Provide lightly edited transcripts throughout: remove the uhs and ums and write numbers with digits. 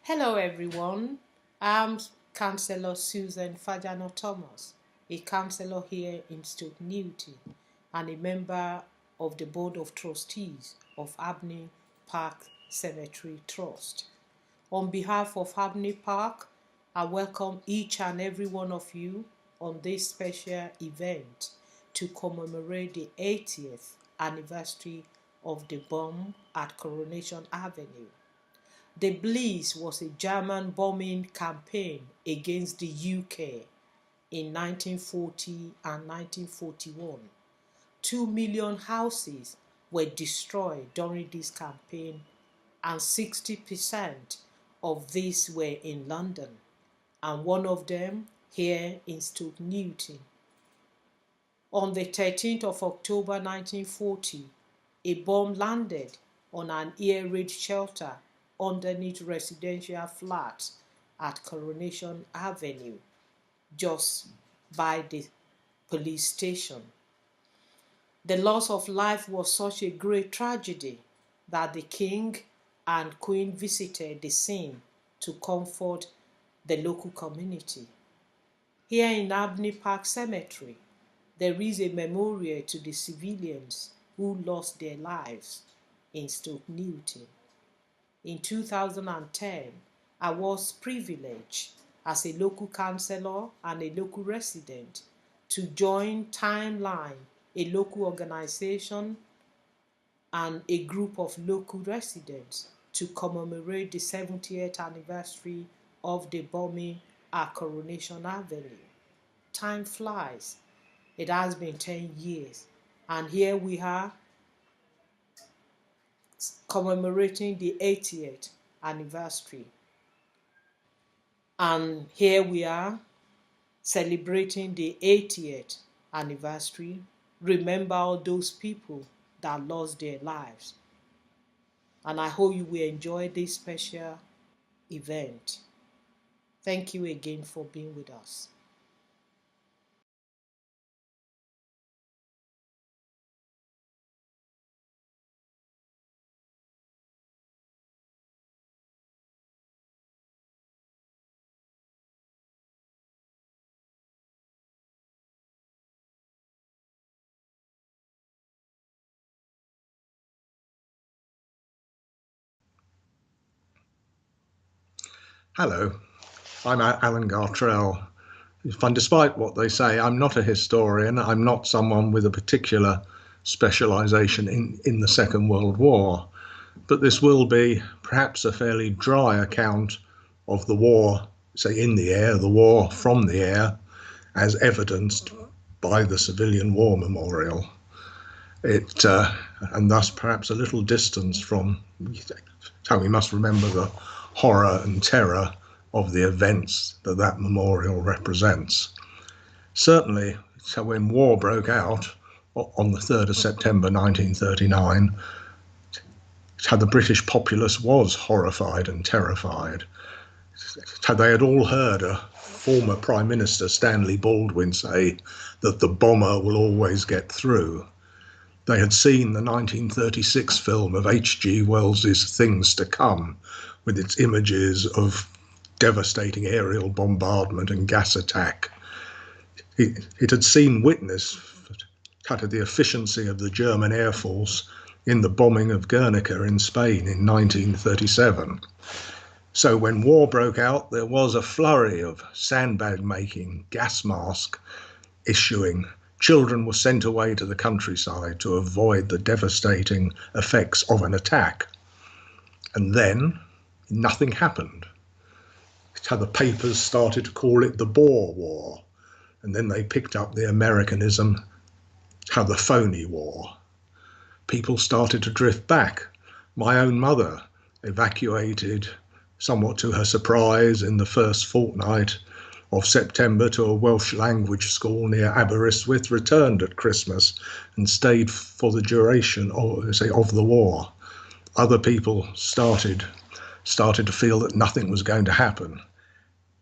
Hello everyone, I'm Councillor Susan Fajana-Thomas, a councillor here in Stoke Newington and a member of the Board of Trustees of Abney Park Cemetery Trust. On behalf of Abney Park, I welcome each and every one of you on this special event to commemorate the 80th anniversary of the bomb at Coronation Avenue. The Blitz was a German bombing campaign against the UK in 1940 and 1941. 2 million houses were destroyed during this campaign, and 60% of these were in London, and one of them here in Stoke Newington. On the 13th of October 1940, a bomb landed on an air raid shelter underneath residential flats at Coronation Avenue, just by the police station. The loss of life was such a great tragedy that the King and Queen visited the scene to comfort the local community. Here in Abney Park Cemetery, there is a memorial to the civilians who lost their lives in Stoke Newington. In 2010, I was privileged as a local councillor and a local resident to join Timeline, a local organization and a group of local residents to commemorate the 70th anniversary of the bombing at Coronation Avenue. Time flies. It has been 10 years, and here we are commemorating the 80th anniversary. And here we are celebrating the 80th anniversary. Remember all those people that lost their lives. And I hope you will enjoy this special event. Thank you again for being with us. Hello, I'm Alan Gartrell. And despite what they say, I'm not a historian. I'm not someone with a particular specialisation in the Second World War. But this will be perhaps a fairly dry account of the war, say in the air, the war from the air, as evidenced by the Civilian War Memorial. And thus perhaps a little distance from how we must remember the horror and terror of the events that memorial represents. Certainly, so when war broke out on the 3rd of September 1939, how the British populace was horrified and terrified. How they had all heard a former Prime Minister, Stanley Baldwin, say that the bomber will always get through. They had seen the 1936 film of H.G. Wells's Things to Come, with its images of devastating aerial bombardment and gas attack. It had seen witness to the efficiency of the German Air Force in the bombing of Guernica in Spain in 1937. So when war broke out, there was a flurry of sandbag making, gas mask issuing. Children were sent away to the countryside to avoid the devastating effects of an attack. And then nothing happened. It's how the papers started to call it the Boer War. And then they picked up the Americanism, how the phony war. People started to drift back. My own mother evacuated, somewhat to her surprise, in the first fortnight of September to a Welsh language school near Aberystwyth, returned at Christmas and stayed for the duration of the war. Other people started to feel that nothing was going to happen.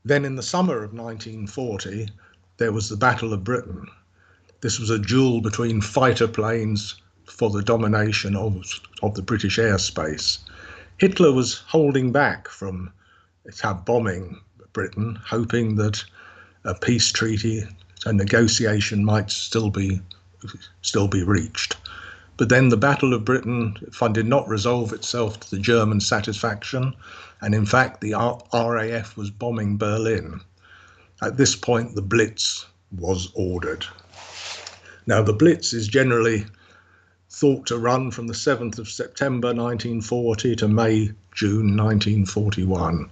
Then in the summer of 1940, there was the Battle of Britain. This was a duel between fighter planes for the domination of the British airspace. Hitler was holding back from bombing Britain, hoping that a peace treaty, a negotiation might still be reached. But then the Battle of Britain did not resolve itself to the German satisfaction, and in fact the RAF was bombing Berlin. At this point the Blitz was ordered. Now the Blitz is generally thought to run from the 7th of September 1940 to May-June 1941.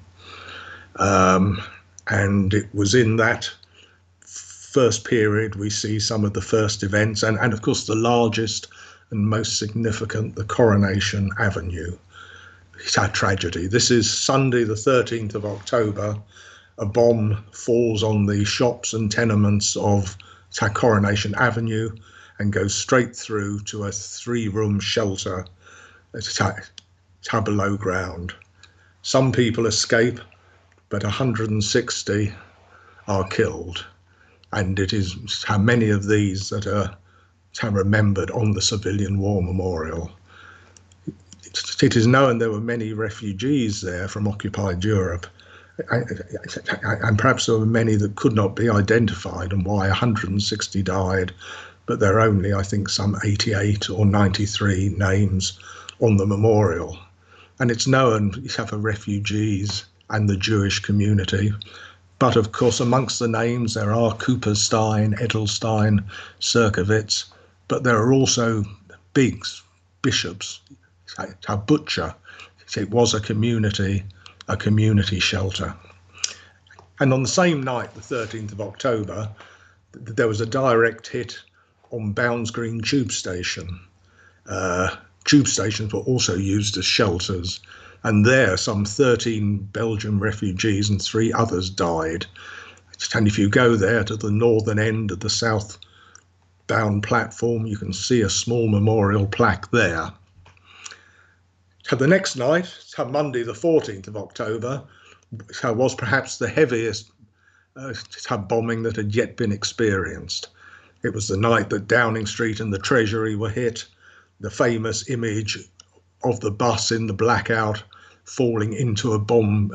And it was in that first period we see some of the first events, and of course the largest and most significant, the Coronation Avenue tragedy. This is Sunday the 13th of October. A bomb falls on the shops and tenements of Coronation Avenue and goes straight through to a 3-room shelter below ground. Some people escape, but 160 are killed. And it is how many of these that are remembered on the Civilian War Memorial. It is known there were many refugees there from occupied Europe, and perhaps there were many that could not be identified, and why 160 died, but there are only, I think, some 88 or 93 names on the memorial. And it's known for refugees and the Jewish community. But of course, amongst the names, there are Cooperstein, Edelstein, Serkowitz, but there are also Biggs, bishops, a butcher. It was a community shelter. And on the same night, the 13th of October, there was a direct hit on Bounds Green tube station. Tube stations were also used as shelters, and there some 13 Belgian refugees and 3 others died. And if you go there to the northern end of the southbound platform, you can see a small memorial plaque there. The next night, Monday the 14th of October, was perhaps the heaviest bombing that had yet been experienced. It was the night that Downing Street and the Treasury were hit. The famous image of the bus in the blackout falling into a bomb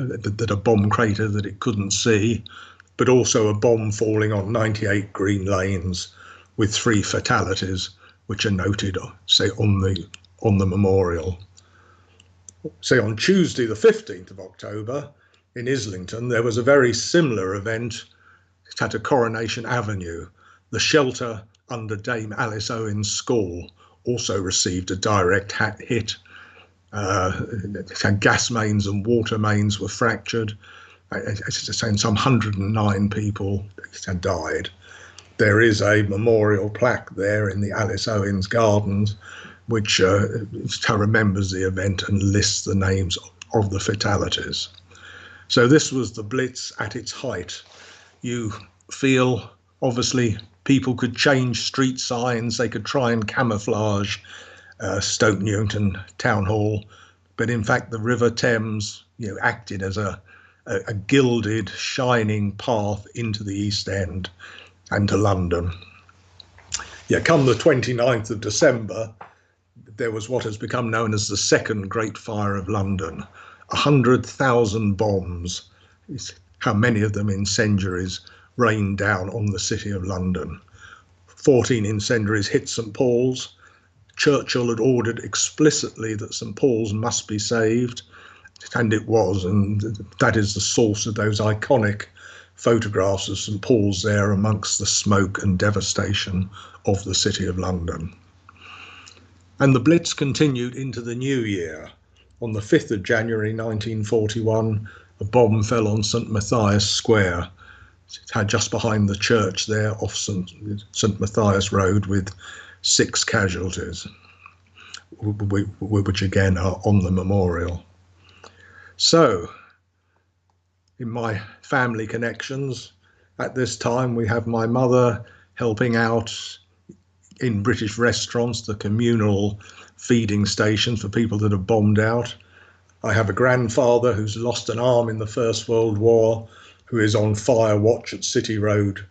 crater that it couldn't see, but also a bomb falling on 98 Green Lanes with 3 fatalities, which are noted, say, on the memorial. Say on Tuesday, the 15th of October, in Islington, there was a very similar event at a Coronation Avenue. The shelter under Dame Alice Owen's school also received a direct hit. Gas mains and water mains were fractured, and some 109 people had died. There is a memorial plaque there in the Alice Owens Gardens, which remembers the event and lists the names of the fatalities. So this was the Blitz at its height. You feel, obviously, people could change street signs, they could try and camouflage Stoke Newington Town Hall, but in fact the River Thames, acted as a gilded, shining path into the East End and to London. Come the 29th of December, there was what has become known as the Second Great Fire of London. 100,000 bombs, how many of them incendiaries, rained down on the City of London. 14 incendiaries hit St Paul's. Churchill had ordered explicitly that St Paul's must be saved, and it was, and that is the source of those iconic photographs of St Paul's there amongst the smoke and devastation of the City of London. And the Blitz continued into the new year. On the 5th of January 1941, a bomb fell on St Matthias Square. It had just behind the church there off St Matthias Road, with 6 casualties, which again are on the memorial. So, in my family connections, at this time we have my mother helping out in British restaurants, the communal feeding stations for people that have bombed out. I have a grandfather who's lost an arm in the First World War, who is on fire watch at City Road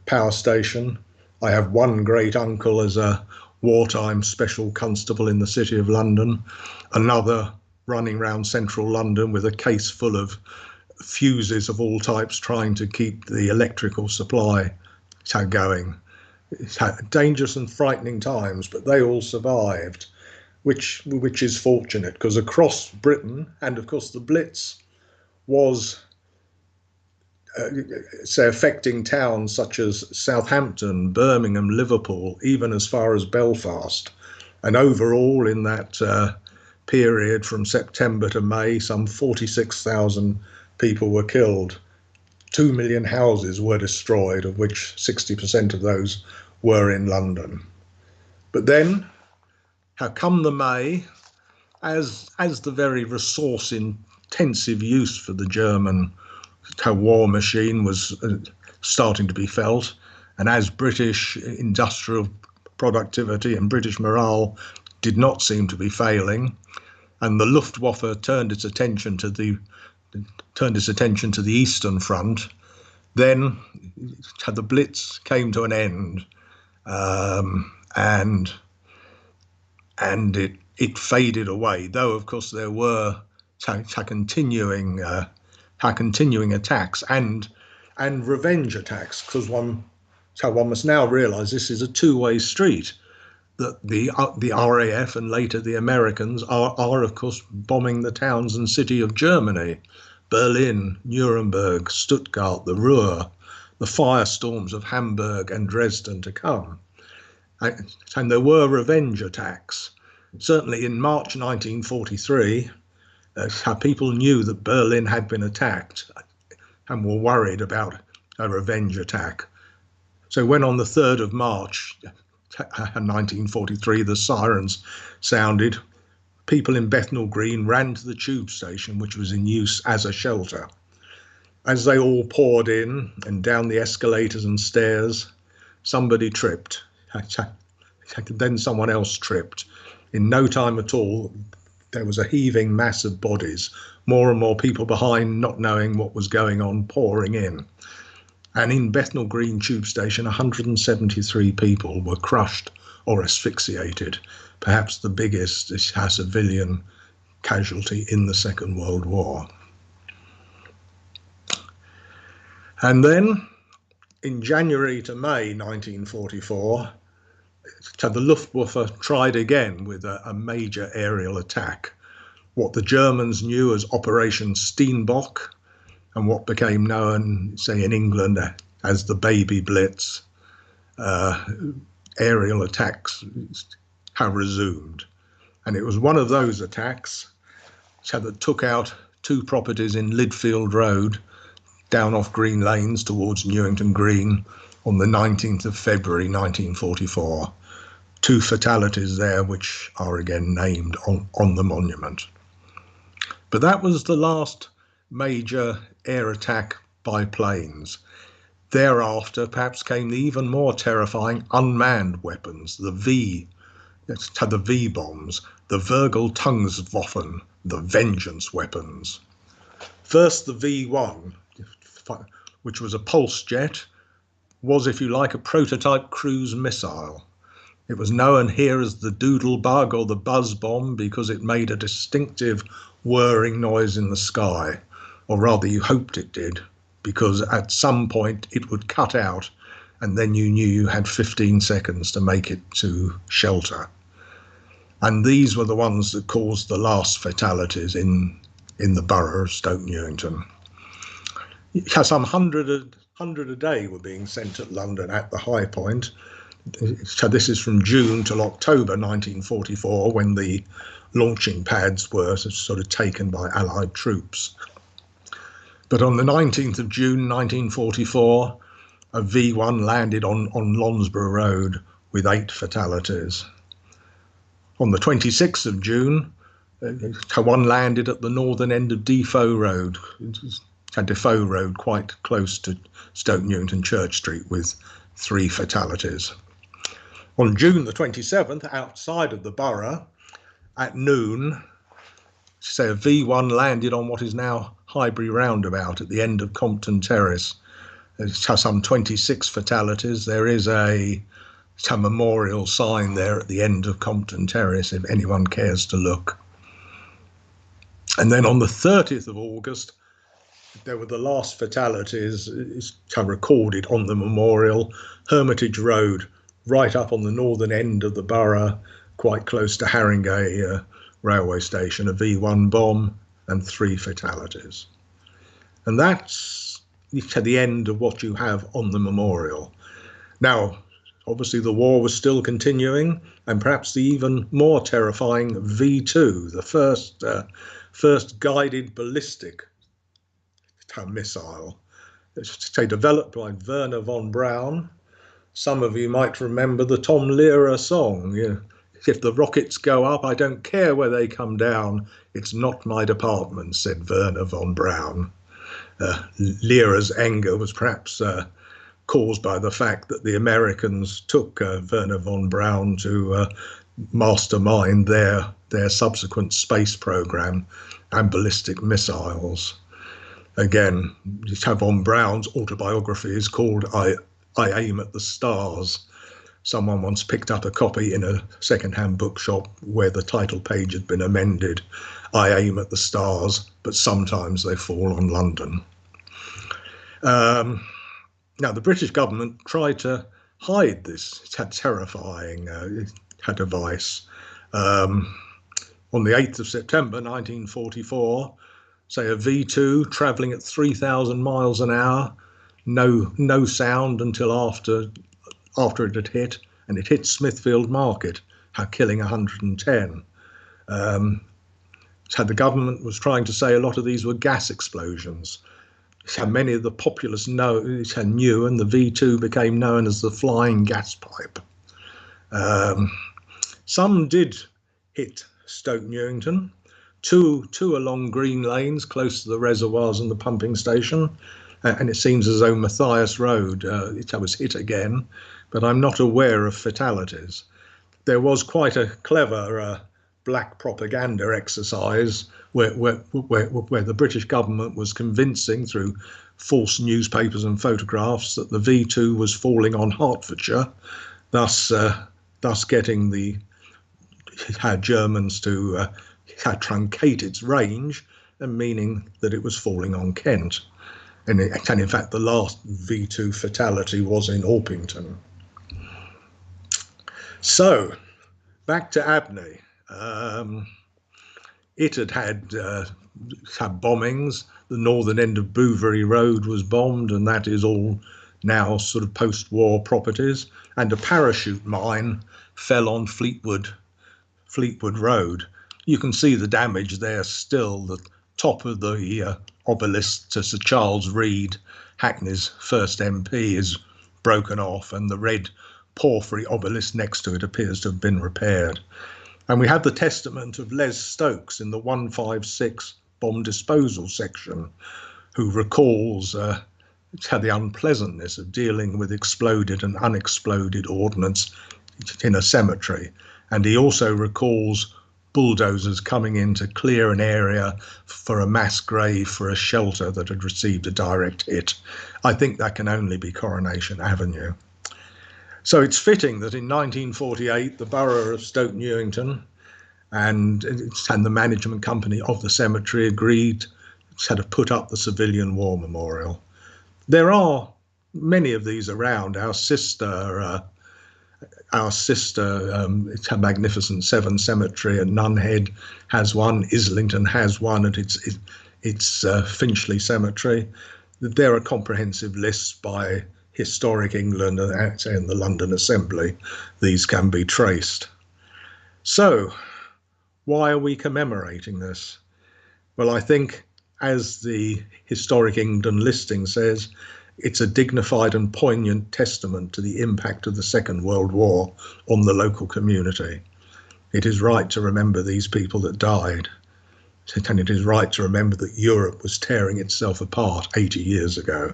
power station. I have one great uncle as a wartime special constable in the City of London. Another running around central London with a case full of fuses of all types, trying to keep the electrical supply going. It's had dangerous and frightening times, but they all survived, which is fortunate, because across Britain, and of course the Blitz was say affecting towns such as Southampton, Birmingham, Liverpool, even as far as Belfast. And overall in that period from September to May, some 46,000 people were killed. 2 million houses were destroyed, of which 60% of those were in London. But then, how come the May, as the very resource-intensive use for the German war machine was starting to be felt, and as British industrial productivity and British morale did not seem to be failing, and the Luftwaffe turned its attention to the Eastern Front, then the Blitz came to an end, and it faded away. Though of course there were continuing attacks and revenge attacks, because one must now realise this is a two-way street. That the RAF and later the Americans are of course bombing the towns and city of Germany, Berlin, Nuremberg, Stuttgart, the Ruhr, the firestorms of Hamburg and Dresden to come. And there were revenge attacks. Certainly in March 1943, people knew that Berlin had been attacked and were worried about a revenge attack. So when on the 3rd of March 1943 the sirens sounded, people in Bethnal Green ran to the tube station, which was in use as a shelter. As they all poured in and down the escalators and stairs, somebody tripped. Then someone else tripped. In no time at all, there was a heaving mass of bodies, more and more people behind, not knowing what was going on, pouring in. And in Bethnal Green tube station, 173 people were crushed or asphyxiated, perhaps the biggest civilian casualty in the Second World War. And then in January to May 1944, the Luftwaffe tried again with a major aerial attack, what the Germans knew as Operation Steenbock, and what became known, say, in England as the Baby Blitz. Aerial attacks have resumed. And it was one of those attacks that took out 2 properties in Lidfield Road, down off Green Lanes towards Newington Green, on the 19th of February 1944. 2 fatalities there, which are again named on the monument. But that was the last major air attack by planes. Thereafter, perhaps, came the even more terrifying unmanned weapons, the V bombs, the Vergeltungswaffen, the vengeance weapons. First, the V1, which was a pulse jet, was, if you like, a prototype cruise missile. It was known here as the doodle bug or the buzz bomb because it made a distinctive whirring noise in the sky, or rather you hoped it did, because at some point it would cut out and then you knew you had 15 seconds to make it to shelter. And these were the ones that caused the last fatalities in the borough of Stoke Newington. Some 100 a day were being sent at London at the high point. So this is from June till October 1944, when the launching pads were sort of taken by Allied troops. But on the 19th of June 1944, a V1 landed on Lonsborough Road with 8 fatalities. On the 26th of June, one landed at the northern end of Defoe Road, quite close to Stoke Newington Church Street, with 3 fatalities. On June the 27th, outside of the borough, at noon, say a V1 landed on what is now Highbury Roundabout at the end of Compton Terrace. It has some 26 fatalities. There is a memorial sign there at the end of Compton Terrace if anyone cares to look. And then on the 30th of August, there were the last fatalities recorded on the memorial, Hermitage Road, right up on the northern end of the borough, quite close to Haringey railway station, a V1 bomb and 3 fatalities. And that's the end of what you have on the memorial. Now, obviously the war was still continuing, and perhaps the even more terrifying V2, the first guided ballistic missile. It's developed by Werner von Braun. Some of you might remember the Tom Lehrer song. If the rockets go up, I don't care where they come down. It's not my department, said Werner von Braun. Lehrer's anger was perhaps caused by the fact that the Americans took Werner von Braun to mastermind their subsequent space program and ballistic missiles. Again, von Braun's autobiography is called I Aim at the Stars. Someone once picked up a copy in a second-hand bookshop where the title page had been amended. I aim at the stars, but sometimes they fall on London. Now, the British government tried to hide this terrifying device. On the 8th of September 1944, say a V2 travelling at 3,000 miles an hour, no sound until after it had hit, and it hit Smithfield Market, killing 110. So the government was trying to say a lot of these were gas explosions. So many of the populace knew, and the V2 became known as the flying gas pipe. Some did hit Stoke Newington, two along green lanes close to the reservoirs and the pumping station, and it seems as though Matthias Road was hit again, but I'm not aware of fatalities. There was quite a clever black propaganda exercise where the British government was convincing through false newspapers and photographs that the V2 was falling on Hertfordshire, thus getting the Germans to truncate its range, and meaning that it was falling on Kent. And in fact, the last V2 fatality was in Orpington. So, back to Abney. It had bombings. The northern end of Bouverie Road was bombed, and that is all now sort of post-war properties. And a parachute mine fell on Fleetwood Road. You can see the damage there still. The top of the obelisk to Sir Charles Reed, Hackney's first MP, is broken off, and the red porphyry obelisk next to it appears to have been repaired. And we have the testament of Les Stokes in the 156 bomb disposal section, who recalls the unpleasantness of dealing with exploded and unexploded ordnance in a cemetery. And he also recalls bulldozers coming in to clear an area for a mass grave for a shelter that had received a direct hit. I think that can only be Coronation Avenue. So it's fitting that in 1948, the borough of Stoke Newington and the management company of the cemetery agreed to put up the civilian war memorial. There are many of these around. Our sister, it's a magnificent Severn Cemetery at Nunhead has one. Islington has one at its Finchley Cemetery. There are comprehensive lists by Historic England and the London Assembly. These can be traced. So, why are we commemorating this? Well, I think, as the Historic England listing says, it's a dignified and poignant testament to the impact of the Second World War on the local community. It is right to remember these people that died, and it is right to remember that Europe was tearing itself apart 80 years ago.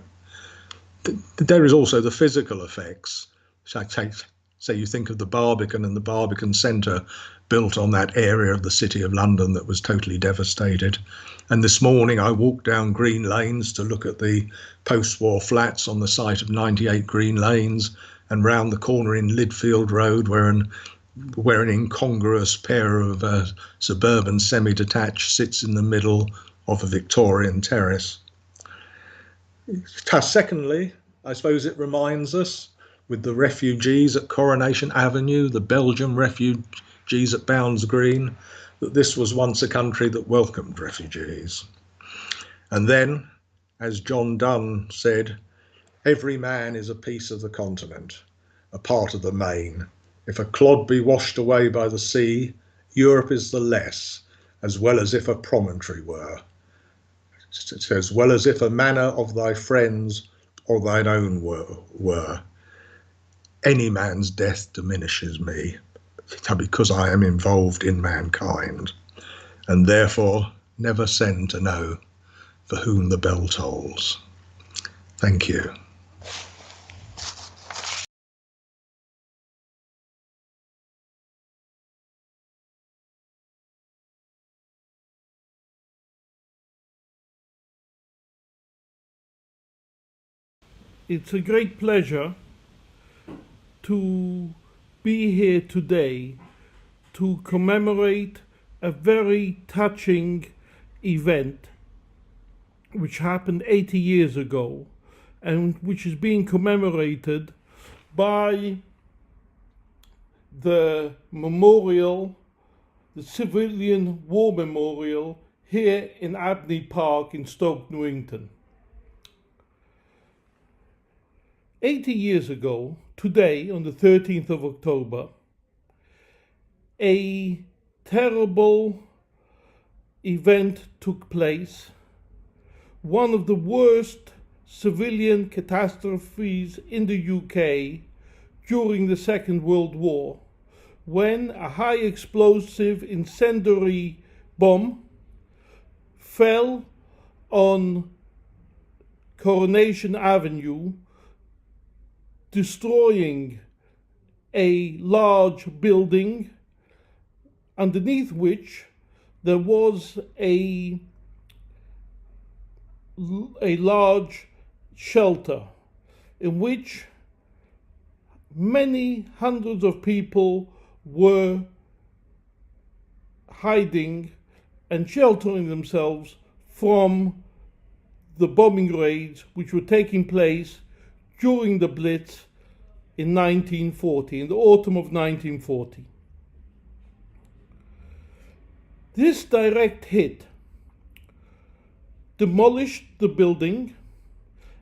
There is also the physical effects. So you think of the Barbican and the Barbican Centre, built on that area of the City of London that was totally devastated. And this morning I walked down Green Lanes to look at the post-war flats on the site of 98 Green Lanes, and round the corner in Lidfield Road, where an where an incongruous pair of suburban semi-detached sits in the middle of a Victorian terrace. Secondly, I suppose it reminds us, with the refugees at Coronation Avenue, the Belgian refugees at Bounds Green, that this was once a country that welcomed refugees. And then, as John Donne said, every man is a piece of the continent, a part of the main. If a clod be washed away by the sea, Europe is the less, as well as if a promontory were. As well as if a manor of thy friends or thine own were. Any man's death diminishes me, because I am involved in mankind, and therefore never send to know for whom the bell tolls. Thank you. It's a great pleasure to be here today to commemorate a very touching event which happened 80 years ago and which is being commemorated by the memorial, the Civilian War Memorial here in Abney Park in Stoke Newington. 80 years ago, today, on the 13th of October, a terrible event took place, one of the worst civilian catastrophes in the UK during the Second World War, when a high explosive incendiary bomb fell on Coronation Avenue, destroying a large building underneath which there was a large shelter in which many hundreds of people were hiding and sheltering themselves from the bombing raids which were taking place during the Blitz in 1940, in the autumn of 1940. This direct hit demolished the building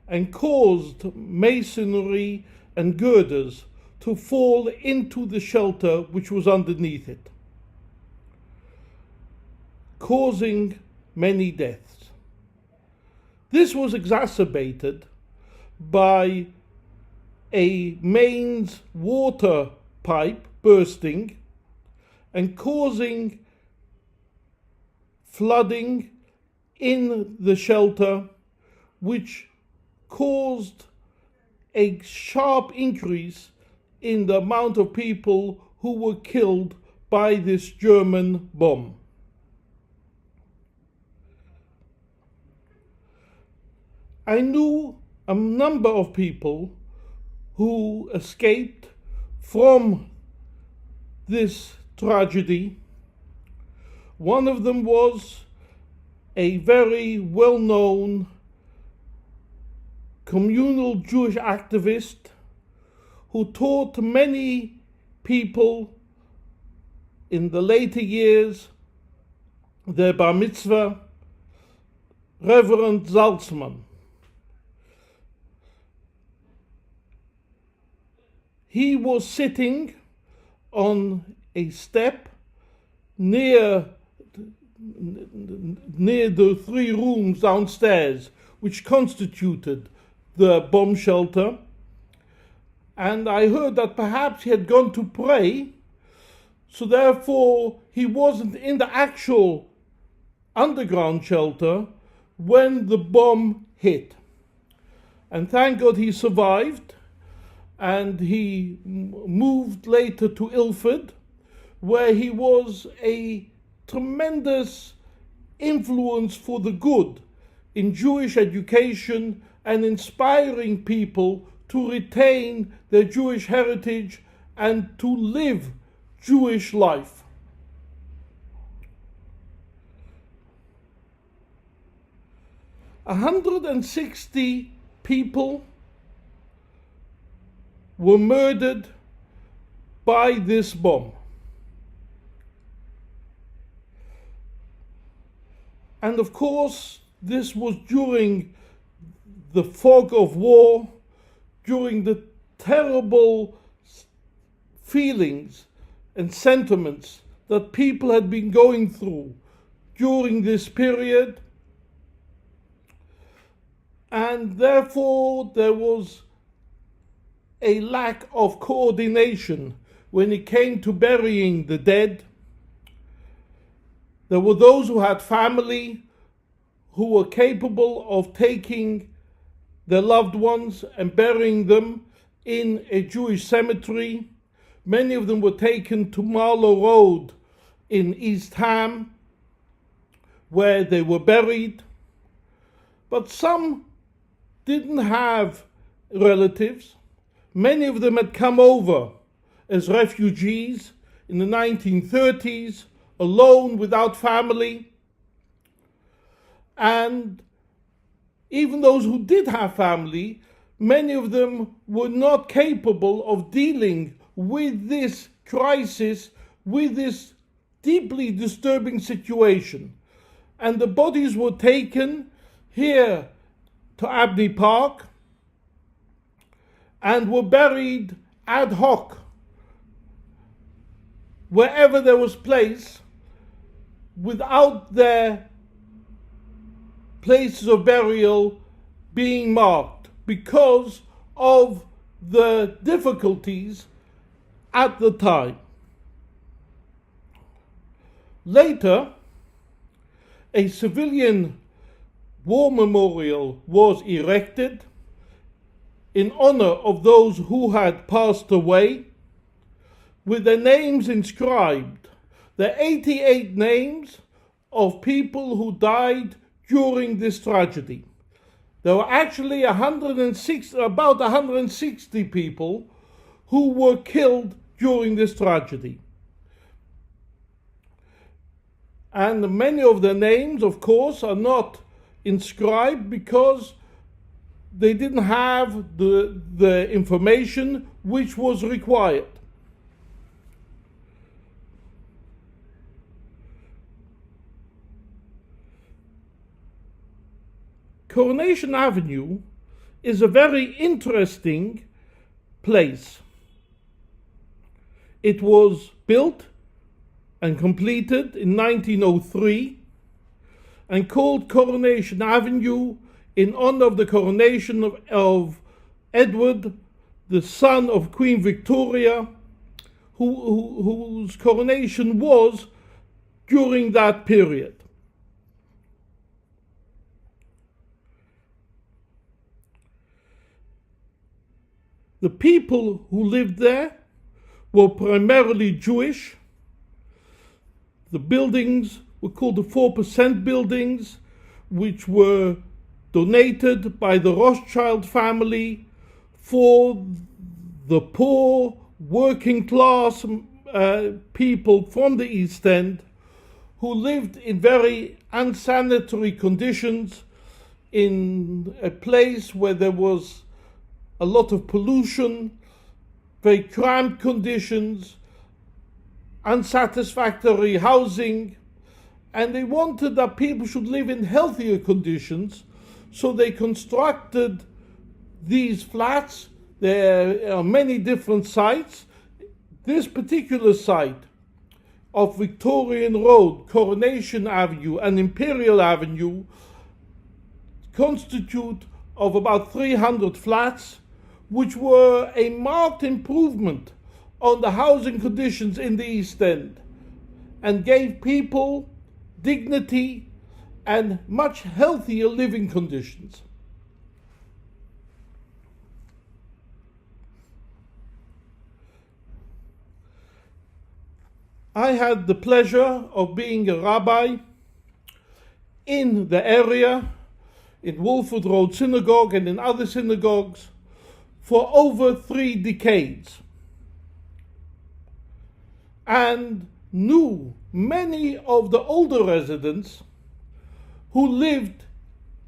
and caused masonry and girders to fall into the shelter which was underneath it, causing many deaths. This was exacerbated by a mains water pipe bursting and causing flooding in the shelter, which caused a sharp increase in the amount of people who were killed by this German bomb. I knew a number of people who escaped from this tragedy. One of them was a very well-known communal Jewish activist who taught many people in the later years their bar mitzvah, Reverend Salzman. He was sitting on a step near the 3 rooms downstairs which constituted the bomb shelter, and I heard that perhaps he had gone to pray, so therefore he wasn't in the actual underground shelter when the bomb hit. And thank God he survived, and he moved later to Ilford, where he was a tremendous influence for the good in Jewish education and inspiring people to retain their Jewish heritage and to live Jewish life. A 160 people were murdered by this bomb. And of course, this was during the fog of war, during the terrible feelings and sentiments that people had been going through during this period. And therefore, there was a lack of coordination when it came to burying the dead. There were those who had family who were capable of taking their loved ones and burying them in a Jewish cemetery. Many of them were taken to Marlow Road in East Ham, where they were buried. But some didn't have relatives. Many of them had come over as refugees in the 1930s, alone, without family. And even those who did have family, many of them were not capable of dealing with this crisis, with this deeply disturbing situation. And the bodies were taken here to Abney Park and were buried ad hoc wherever there was place, without their places of burial being marked because of the difficulties at the time. Later, a civilian war memorial was erected in honor of those who had passed away, with their names inscribed. There are 88 names of people who died during this tragedy. There were actually about 160 people who were killed during this tragedy. And many of their names, of course, are not inscribed because they didn't have the information which was required. Coronation Avenue is a very interesting place. It was built and completed in 1903 and called Coronation Avenue in honor of the coronation of Edward, the son of Queen Victoria, whose coronation was during that period. The people who lived there were primarily Jewish. The buildings were called the 4% buildings, which were donated by the Rothschild family for the poor, working class people from the East End who lived in very unsanitary conditions, in a place where there was a lot of pollution, very cramped conditions, unsatisfactory housing, and they wanted that people should live in healthier conditions, so they constructed these flats. There are many different sites. This particular site of Victorian Road, Coronation Avenue and Imperial Avenue constitute of about 300 flats, which were a marked improvement on the housing conditions in the East End and gave people dignity and much healthier living conditions. I had the pleasure of being a rabbi in the area, in Wolford Road Synagogue and in other synagogues, for over 3 decades. and knew many of the older residents who lived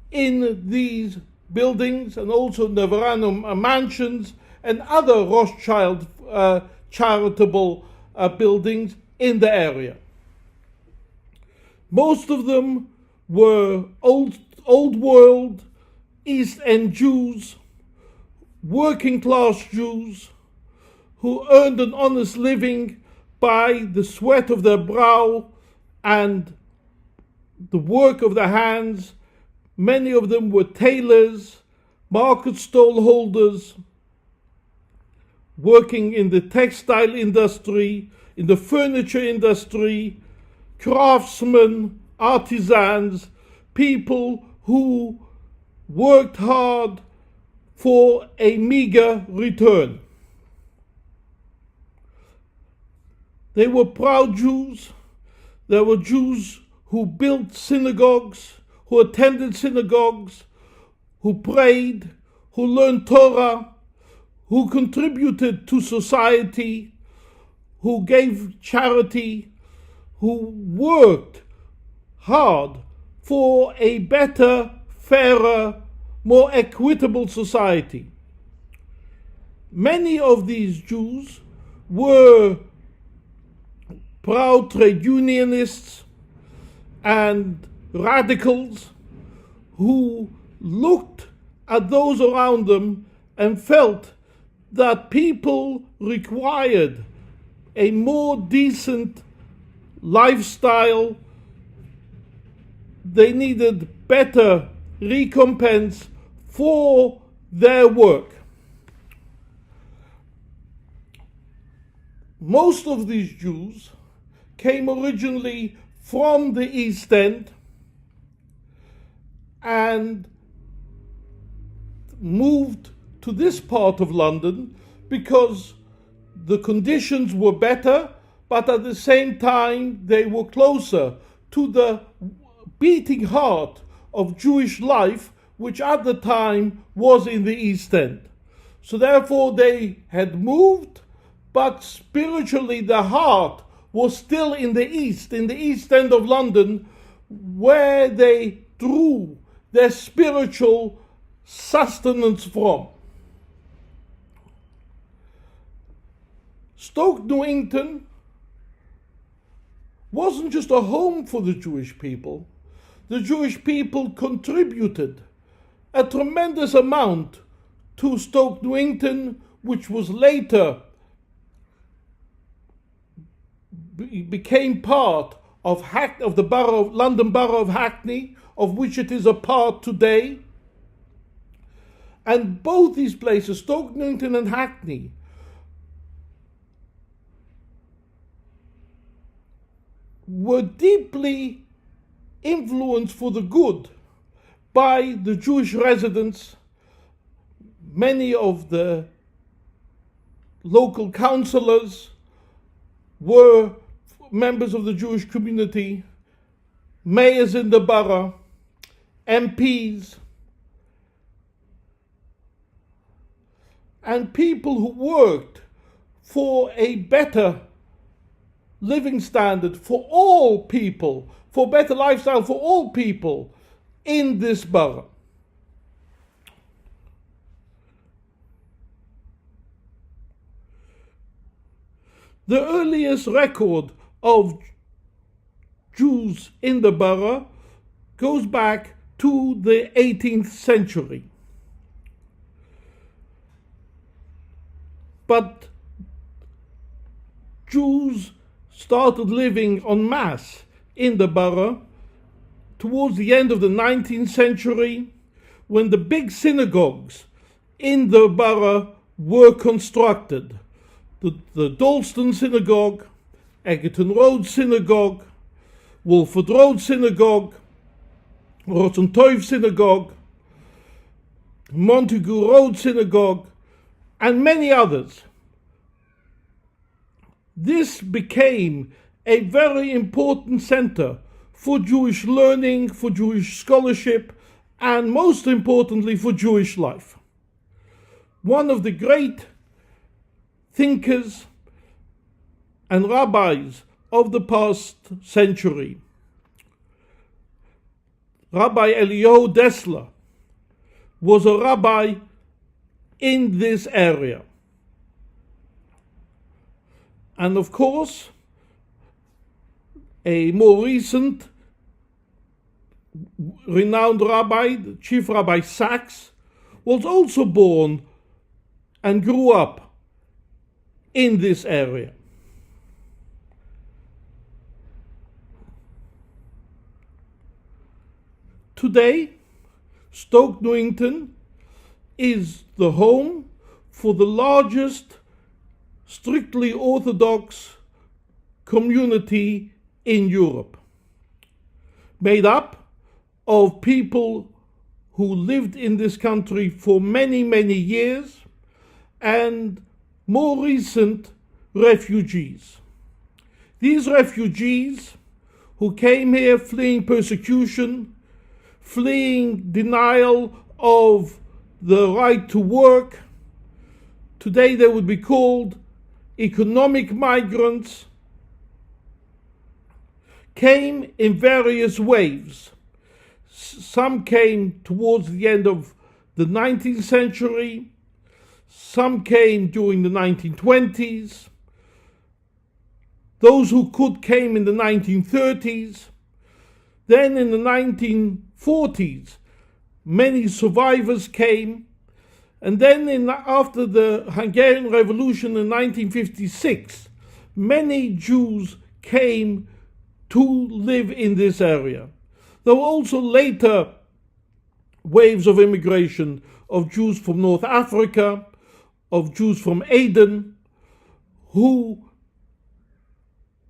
in these buildings and also in the Veranum mansions and other Rothschild charitable buildings in the area. Most of them were old world East End Jews, working class Jews, who earned an honest living by the sweat of their brow and the work of their hands. Many of them were tailors, market stall holders, working in the textile industry, in the furniture industry, craftsmen, artisans, people who worked hard for a meager return. They were proud Jews. There were Jews who built synagogues, who attended synagogues, who prayed, who learned Torah, who contributed to society, who gave charity, who worked hard for a better, fairer, more equitable society. Many of these Jews were proud trade unionists and radicals who looked at those around them and felt that people required a more decent lifestyle. They needed better recompense for their work. Most of these Jews came originally from the East End and moved to this part of London because the conditions were better, but at the same time they were closer to the beating heart of Jewish life, which at the time was in the East End. So therefore they had moved, but spiritually the heart was still in the East End of London, where they drew their spiritual sustenance from. Stoke Newington wasn't just a home for the Jewish people. The Jewish people contributed a tremendous amount to Stoke Newington, which was later became part of the London Borough of Hackney, of which it is a part today. And both these places, Stoke Newington and Hackney, were deeply influenced for the good by the Jewish residents. Many of the local councillors were members of the Jewish community, mayors in the borough, MPs, and people who worked for a better living standard for all people, for better lifestyle for all people in this borough. The earliest record of Jews in the borough goes back to the 18th century. But Jews started living en masse in the borough towards the end of the 19th century, when the big synagogues in the borough were constructed. The Dalston Synagogue, Egerton Road Synagogue, Wolford Road Synagogue, Rottenteuil Synagogue, Montague Road Synagogue, and many others. This became a very important center for Jewish learning, for Jewish scholarship, and most importantly for Jewish life. One of the great thinkers and rabbis of the past century. Rabbi Eliyahu Dessler was a rabbi in this area. And of course, a more recent renowned rabbi, the Chief Rabbi Sachs, was also born and grew up in this area. Today, Stoke Newington is the home for the largest strictly Orthodox community in Europe, made up of people who lived in this country for many, many years and more recent refugees. These refugees who came here fleeing persecution, fleeing denial of the right to work, today they would be called economic migrants, came in various waves. Some came towards the end of the 19th century, some came during the 1920s, those who could came in the 1930s, then in the 1940s many survivors came, and then after the Hungarian Revolution in 1956, many Jews came to live in this area. There were also later waves of immigration of Jews from North Africa, of Jews from Aden, who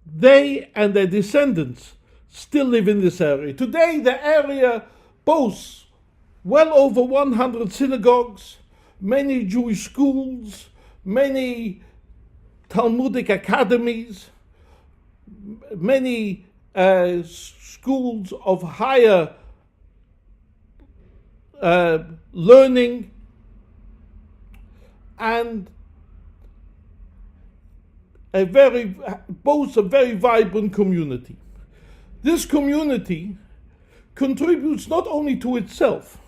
they and their descendants still live in this area. Today the area boasts well over 100 synagogues, many Jewish schools, many Talmudic academies, many schools of higher learning, and boasts a very vibrant community. This community contributes not only to itself,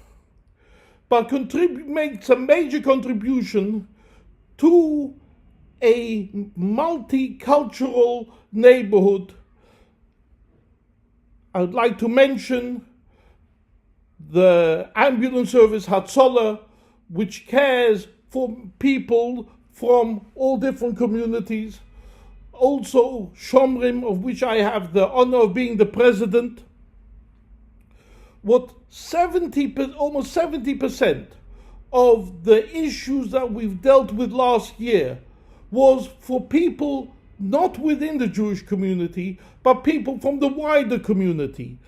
but makes a major contribution to a multicultural neighborhood. I would like to mention the ambulance service Cllr, which cares for people from all different communities. Also Shomrim, of which I have the honor of being the president. Almost 70% of the issues that we've dealt with last year was for people not within the Jewish community, but people from the wider community,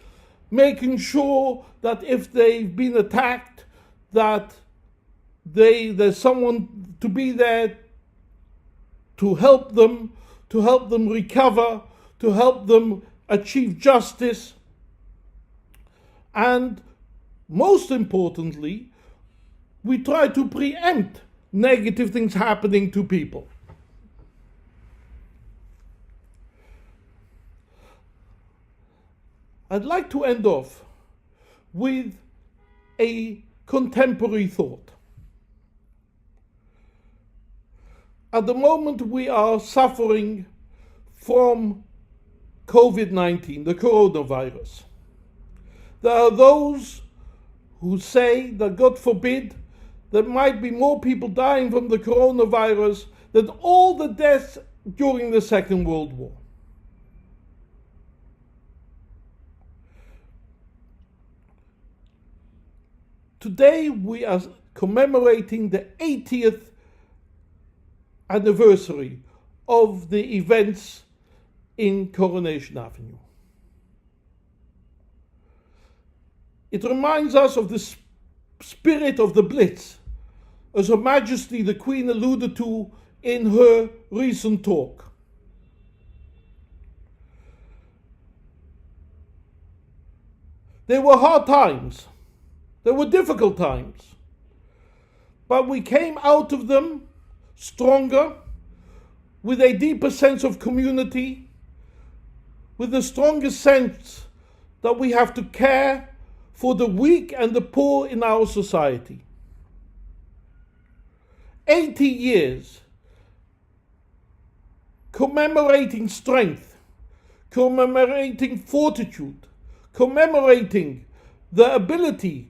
making sure that if they've been attacked, that there's someone to be there to help them recover, to help them achieve justice. And most importantly, we try to preempt negative things happening to people. I'd like to end off with a contemporary thought. At the moment we are suffering from COVID-19, the coronavirus. There are those who say that, God forbid, there might be more people dying from the coronavirus than all the deaths during the Second World War. Today we are commemorating the 80th anniversary of the events in Coronation Avenue. It reminds us of the spirit of the Blitz, as Her Majesty the Queen alluded to in her recent talk. There were hard times, there were difficult times, but we came out of them stronger. with a deeper sense of community, with the strongest sense that we have to care for the weak and the poor in our society. 80 years commemorating strength, commemorating fortitude, commemorating the ability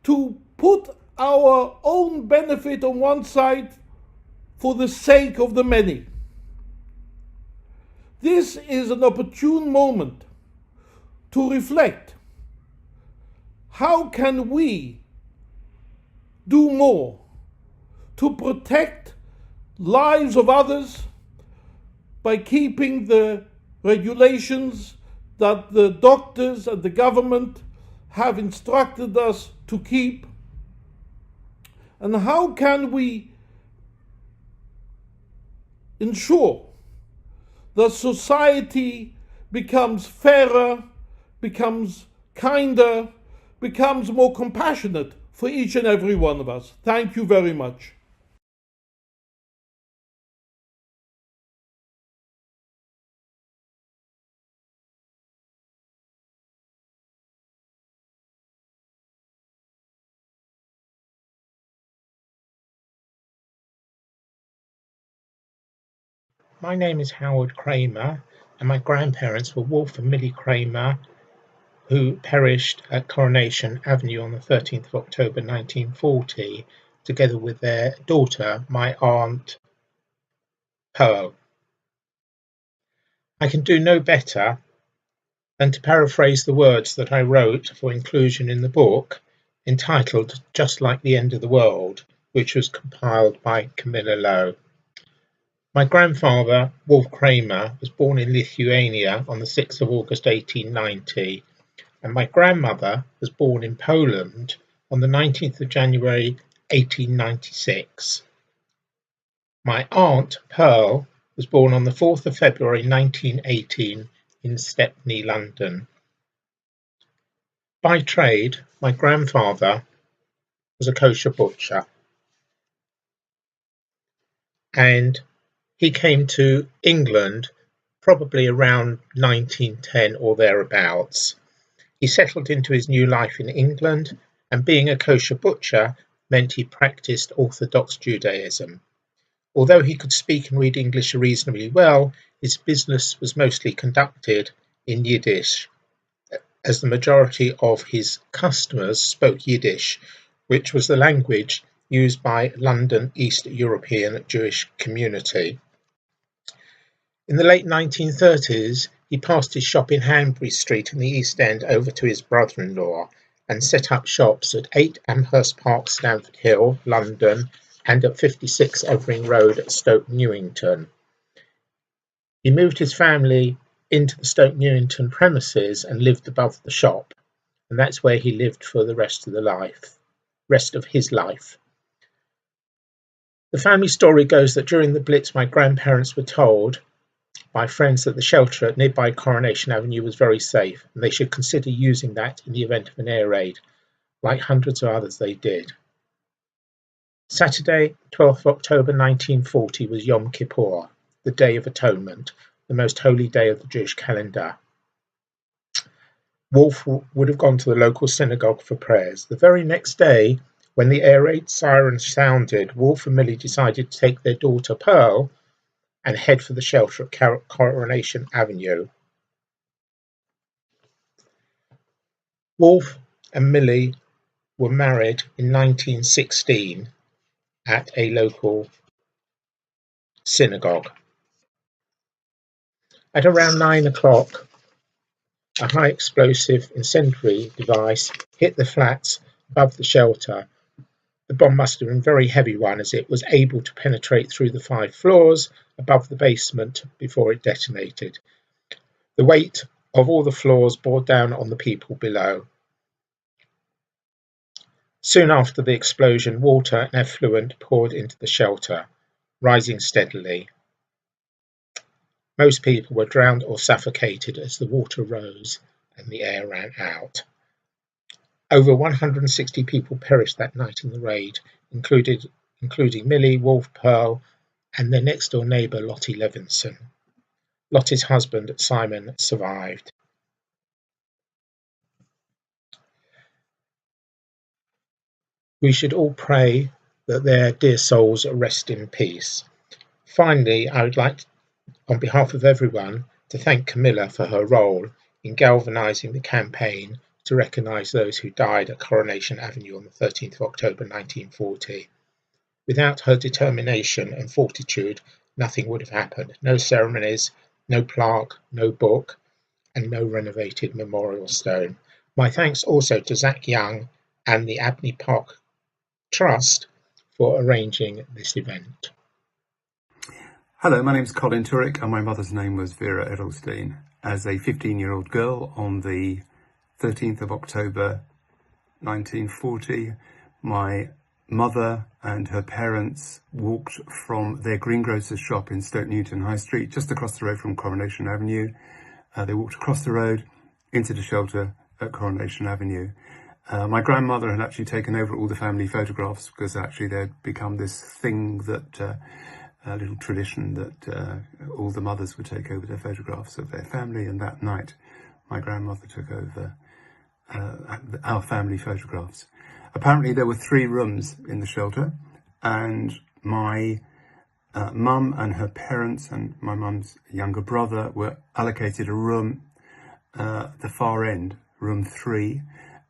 to put our own benefit on one side for the sake of the many. This is an opportune moment to reflect. How can we do more to protect lives of others by keeping the regulations that the doctors and the government have instructed us to keep? And how can we ensure that society becomes fairer, becomes kinder, becomes more compassionate for each and every one of us? Thank you very much. My name is Howard Kramer, and my grandparents were Wolf and Millie Kramer, who perished at Coronation Avenue on the 13th of October 1940, together with their daughter, my aunt Pearl. I can do no better than to paraphrase the words that I wrote for inclusion in the book, entitled Just Like the End of the World, which was compiled by Cllr. My grandfather, Wolf Kramer, was born in Lithuania on the 6th of August 1890, and my grandmother was born in Poland on the 19th of January 1896. My aunt, Pearl, was born on the 4th of February 1918 in Stepney, London. By trade, my grandfather was a kosher butcher, and he came to England probably around 1910 or thereabouts. He settled into his new life in England, and being a kosher butcher meant he practiced Orthodox Judaism. Although he could speak and read English reasonably well, his business was mostly conducted in Yiddish, as the majority of his customers spoke Yiddish, which was the language used by London East European Jewish community. In the late 1930s, he passed his shop in Hanbury Street in the East End over to his brother-in-law and set up shops at 8 Amherst Park, Stamford Hill, London, and at 56 Evering Road at Stoke Newington. He moved his family into the Stoke Newington premises and lived above the shop, and that's where he lived for the rest of his life. The family story goes that during the Blitz, my grandparents were told by friends that the shelter at nearby Coronation Avenue was very safe, and they should consider using that in the event of an air raid, like hundreds of others they did. Saturday, 12th October 1940 was Yom Kippur, the Day of Atonement, the most holy day of the Jewish calendar. Wolf would have gone to the local synagogue for prayers. The very next day, when the air raid siren sounded, Wolf and Millie decided to take their daughter Pearl and head for the shelter at Coronation Avenue. Wolf and Millie were married in 1916 at a local synagogue. At around 9 o'clock, a high explosive incendiary device hit the flats above the shelter. The bomb must have been a very heavy one, as it was able to penetrate through the 5 floors above the basement before it detonated. The weight of all the floors bore down on the people below. Soon after the explosion, water and effluent poured into the shelter, rising steadily. Most people were drowned or suffocated as the water rose and the air ran out. Over 160 people perished that night in the raid, including Millie, Wolf, Pearl, and their next door neighbour Lottie Levinson. Lottie's husband Simon survived. We should all pray that their dear souls rest in peace. Finally, I would like, on behalf of everyone, to thank Camilla for her role in galvanising the campaign to recognise those who died at Coronation Avenue on the 13th of October 1940. Without her determination and fortitude, nothing would have happened. No ceremonies, no plaque, no book, and no renovated memorial stone. My thanks also to Zach Young and the Abney Park Trust for arranging this event. Hello, my name is Colin Turek and my mother's name was Vera Edelstein. As a 15-year-old girl on the 13th of October 1940, my mother and her parents walked from their greengrocer's shop in Stoke Newington High Street, just across the road from Coronation Avenue. They walked across the road into the shelter at Coronation Avenue. My grandmother had actually taken over all the family photographs because actually there'd become this thing that, a little tradition that all the mothers would take over their photographs of their family, and that night my grandmother took over our family photographs. Apparently there were 3 rooms in the shelter, and my mum and her parents and my mum's younger brother were allocated a room at the far end, room 3,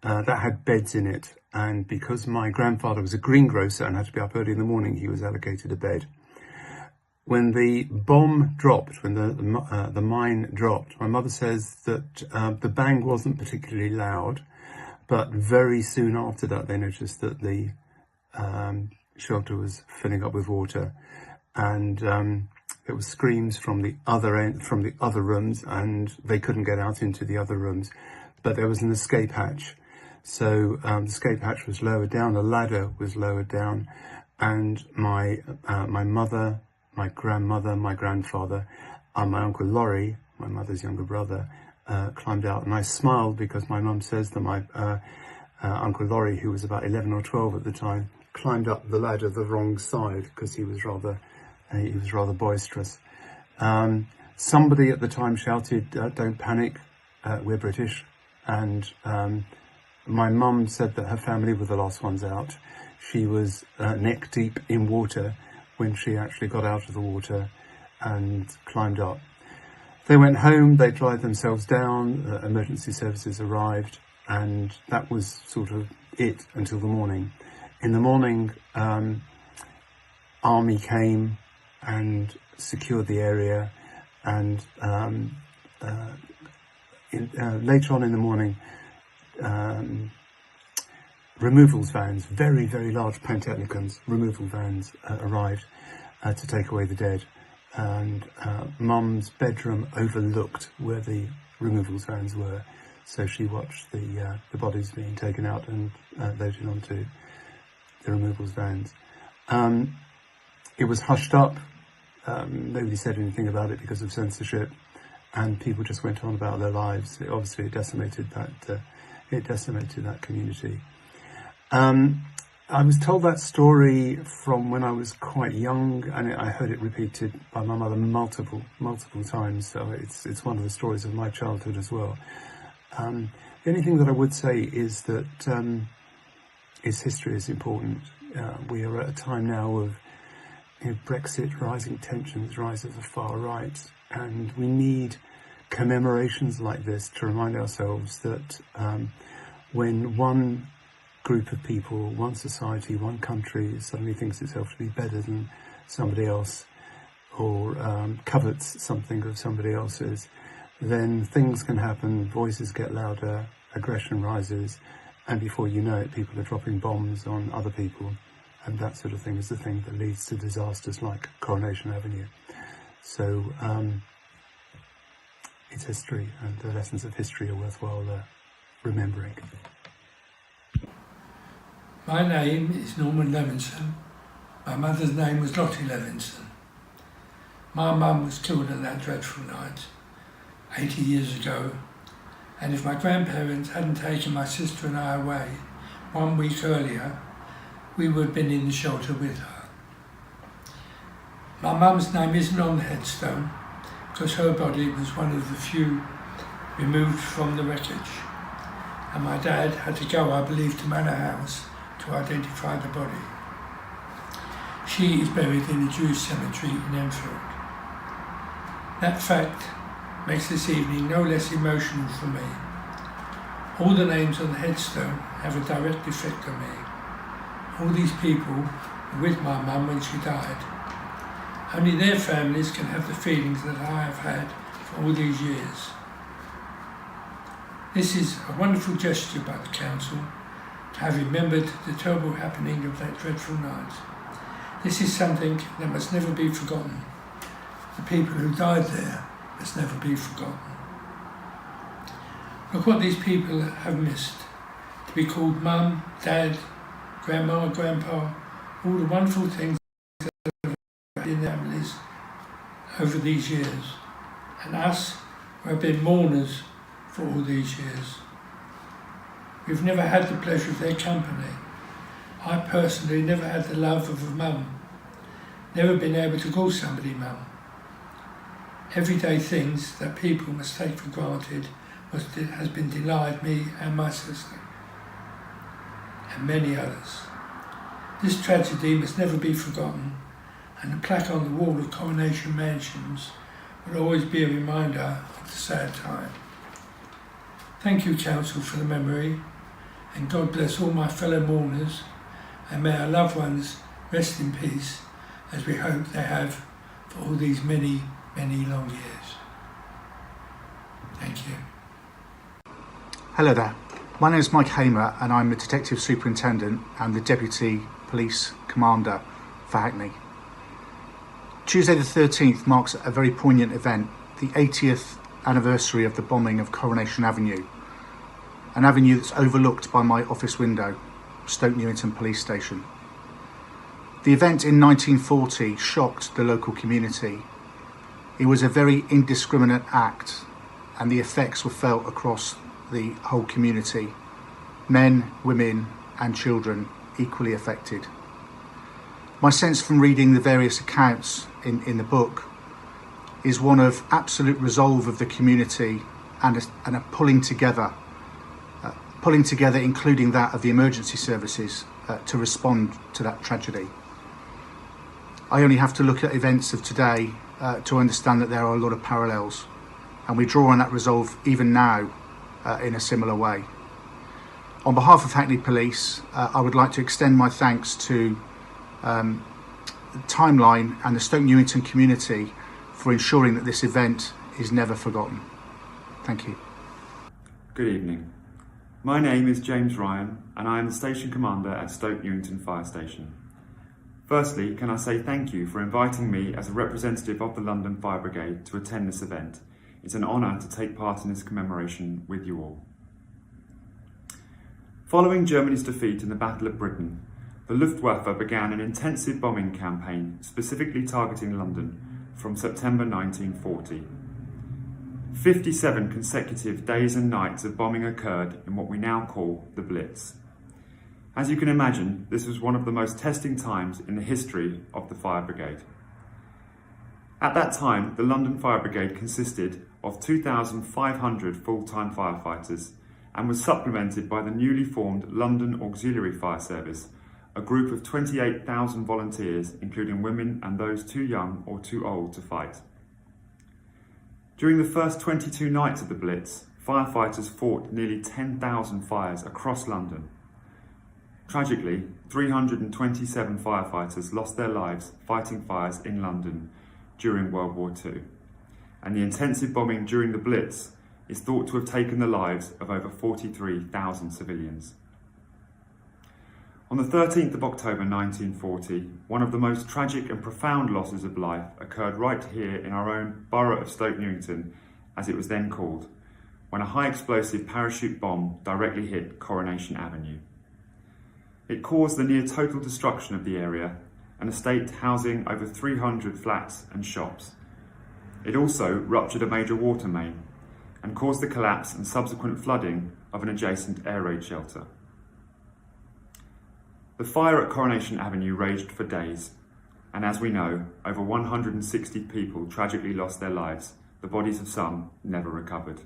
that had beds in it, and because my grandfather was a greengrocer and had to be up early in the morning, he was allocated a bed. When the bomb dropped, when the mine dropped, my mother says that the bang wasn't particularly loud, but very soon after that they noticed that the shelter was filling up with water, and there were screams from the other end, from the other rooms, and they couldn't get out into the other rooms, but there was an escape hatch. So the escape hatch was lowered down, a ladder was lowered down, and my mother, my grandmother, my grandfather, and my Uncle Laurie, my mother's younger brother, climbed out. And I smiled because my mum says that my Uncle Laurie, who was about 11 or 12 at the time, climbed up the ladder the wrong side because he was rather boisterous. Somebody at the time shouted, "Don't panic, we're British." And my mum said that her family were the last ones out. She was neck deep in water when she actually got out of the water and climbed up. They went home, they dried themselves down, emergency services arrived, and that was sort of it until the morning. In the morning, army came and secured the area, and later on in the morning, removals vans, very, very large Pantechnicons, removal vans arrived to take away the dead. And Mum's bedroom overlooked where the removals vans were, so she watched the bodies being taken out and loaded onto the removals vans. It was hushed up. Nobody said anything about it because of censorship, and people just went on about their lives. It decimated that community. I was told that story from when I was quite young, and I heard it repeated by my mother multiple times. So it's one of the stories of my childhood as well. The only thing that I would say is that history is important. We are at a time now of Brexit, rising tensions, rise of the far right, and we need commemorations like this to remind ourselves that when one group of people, one society, one country suddenly thinks itself to be better than somebody else, or covets something of somebody else's, then things can happen, voices get louder, aggression rises, and before you know it, people are dropping bombs on other people, and that sort of thing is the thing that leads to disasters like Coronation Avenue. So it's history, and the lessons of history are worthwhile remembering. My name is Norman Levinson. My mother's name was Lottie Levinson. My mum was killed on that dreadful night, 80 years ago, and if my grandparents hadn't taken my sister and I away 1 week earlier, we would have been in the shelter with her. My mum's name isn't on the headstone because her body was one of the few removed from the wreckage, and my dad had to go, I believe, to Manor House to identify the body. She is buried in the Jewish cemetery in Enfield. That fact makes this evening no less emotional for me. All the names on the headstone have a direct effect on me. All these people were with my mum when she died. Only their families can have the feelings that I have had for all these years. This is a wonderful gesture by the council to have remembered the terrible happening of that dreadful night. This is something that must never be forgotten. The people who died there must never be forgotten. Look what these people have missed. To be called mum, dad, grandma, grandpa, all the wonderful things that have happened in their families over these years. And us, who have been mourners for all these years. We've never had the pleasure of their company. I personally never had the love of a mum. Never been able to call somebody mum. Everyday things that people must take for granted has been denied me and my sister, and many others. This tragedy must never be forgotten, and the plaque on the wall of Coronation Mansions will always be a reminder of the sad time. Thank you, Council, for the memory, and God bless all my fellow mourners, and may our loved ones rest in peace, as we hope they have for all these many, many long years. Thank you. Hello there, my name is Mike Hamer and I'm the Detective Superintendent and the Deputy Police Commander for Hackney. Tuesday the 13th marks a very poignant event, the 80th anniversary of the bombing of Coronation Avenue, an avenue that's overlooked by my office window, Stoke Newington Police Station. The event in 1940 shocked the local community. It was a very indiscriminate act and the effects were felt across the whole community. Men, women and children equally affected. My sense from reading the various accounts in the book is one of absolute resolve of the community and a pulling together, including that of the emergency services to respond to that tragedy. I only have to look at events of today to understand that there are a lot of parallels, and we draw on that resolve even now in a similar way. On behalf of Hackney Police, I would like to extend my thanks to Timeline and the Stoke Newington community for ensuring that this event is never forgotten. Thank you. Good evening. My name is James Ryan and I am the Station Commander at Stoke Newington Fire Station. Firstly, can I say thank you for inviting me as a representative of the London Fire Brigade to attend this event. It's an honour to take part in this commemoration with you all. Following Germany's defeat in the Battle of Britain, the Luftwaffe began an intensive bombing campaign specifically targeting London from September 1940. 57 consecutive days and nights of bombing occurred in what we now call the Blitz. As you can imagine, this was one of the most testing times in the history of the Fire Brigade. At that time, the London Fire Brigade consisted of 2,500 full-time firefighters and was supplemented by the newly formed London Auxiliary Fire Service, a group of 28,000 volunteers, including women and those too young or too old to fight. During the first 22 nights of the Blitz, firefighters fought nearly 10,000 fires across London. Tragically, 327 firefighters lost their lives fighting fires in London during World War II, and the intensive bombing during the Blitz is thought to have taken the lives of over 43,000 civilians. On the 13th of October 1940, one of the most tragic and profound losses of life occurred right here in our own borough of Stoke Newington, as it was then called, when a high explosive parachute bomb directly hit Coronation Avenue. It caused the near total destruction of the area, an estate housing over 300 flats and shops. It also ruptured a major water main and caused the collapse and subsequent flooding of an adjacent air raid shelter. The fire at Coronation Avenue raged for days. and as we know, over 160 people tragically lost their lives, the bodies of some never recovered.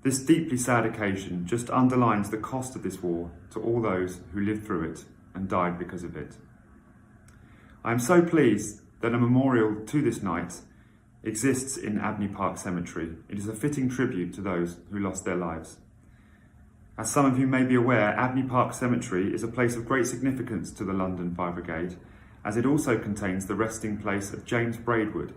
This deeply sad occasion just underlines the cost of this war to all those who lived through it and died because of it. I am so pleased that a memorial to this night exists in Abney Park Cemetery. It is a fitting tribute to those who lost their lives. As some of you may be aware, Abney Park Cemetery is a place of great significance to the London Fire Brigade, as it also contains the resting place of James Braidwood,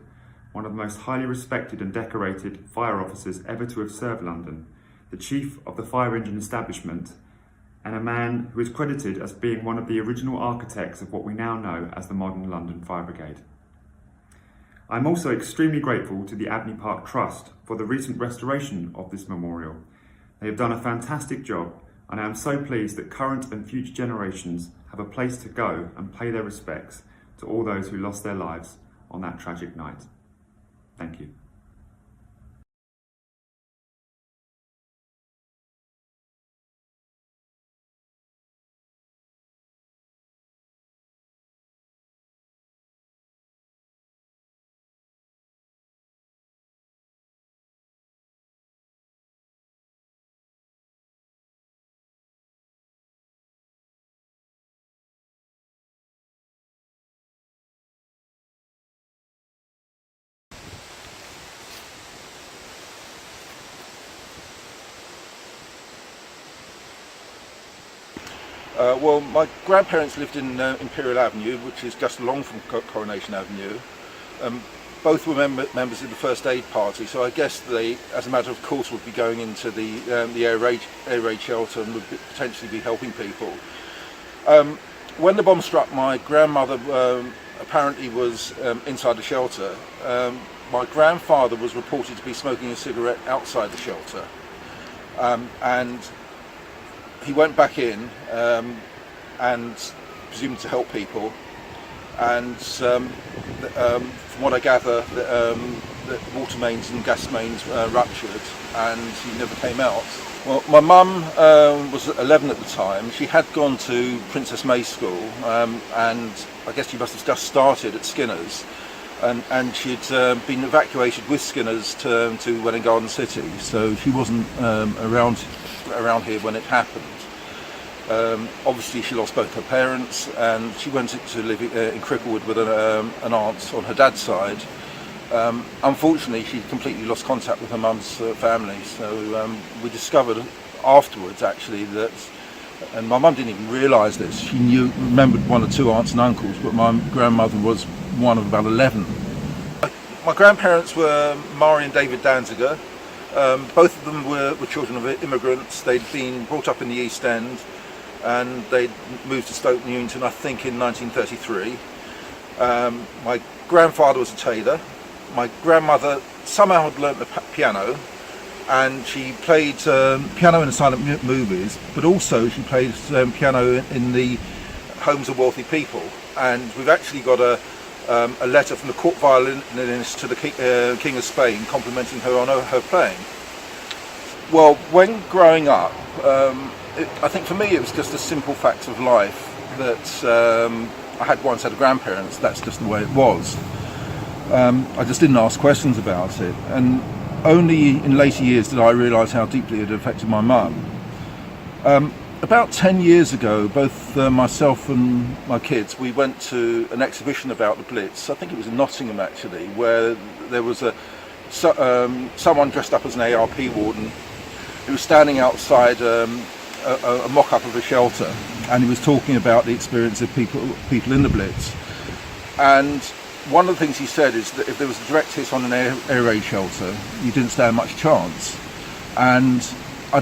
one of the most highly respected and decorated fire officers ever to have served London, the chief of the fire engine establishment, and a man who is credited as being one of the original architects of what we now know as the modern London Fire Brigade. I'm also extremely grateful to the Abney Park Trust for the recent restoration of this memorial. They have done a fantastic job, and I am so pleased that current and future generations have a place to go and pay their respects to all those who lost their lives on that tragic night. Thank you. Well, my grandparents lived in Imperial Avenue, which is just along from Coronation Avenue. Both were members of the First Aid Party, so I guess they, as a matter of course, would be going into the air raid shelter and would potentially be helping people. When the bomb struck, my grandmother apparently was inside the shelter. My grandfather was reported to be smoking a cigarette outside the shelter, and he went back in and presumed to help people, and from what I gather, the water mains and gas mains ruptured and he never came out. Well, my mum was 11 at the time. She had gone to Princess May School, and I guess she must have just started at Skinner's, and she'd been evacuated with Skinner's to Welwyn Garden City, so she wasn't around here when it happened. Obviously she lost both her parents, and she went to live in Cricklewood with an aunt on her dad's side. Unfortunately she completely lost contact with her mum's family, so we discovered afterwards actually that, and my mum didn't even realise this, she remembered one or two aunts and uncles, but my grandmother was one of about 11. My grandparents were Mari and David Danziger. Both of them were children of immigrants. They'd been brought up in the East End, and they'd moved to Stoke Newington, I think, in 1933. My grandfather was a tailor. My grandmother somehow had learnt the piano, and she played piano in the silent movies, but also she played piano in the homes of wealthy people. And we've actually got a letter from the court violinist to the King of Spain complimenting her on her playing. Well, when growing up, I think for me it was just a simple fact of life that I had one set of grandparents, that's just the way it was. I just didn't ask questions about it, and only in later years did I realise how deeply it affected my mum. About 10 years ago, both myself and my kids, we went to an exhibition about the Blitz. I think it was in Nottingham actually, where there was someone dressed up as an ARP warden who was standing outside a mock-up of a shelter, and he was talking about the experience of people in the Blitz. And one of the things he said is that if there was a direct hit on an air raid shelter, you didn't stand much chance. And I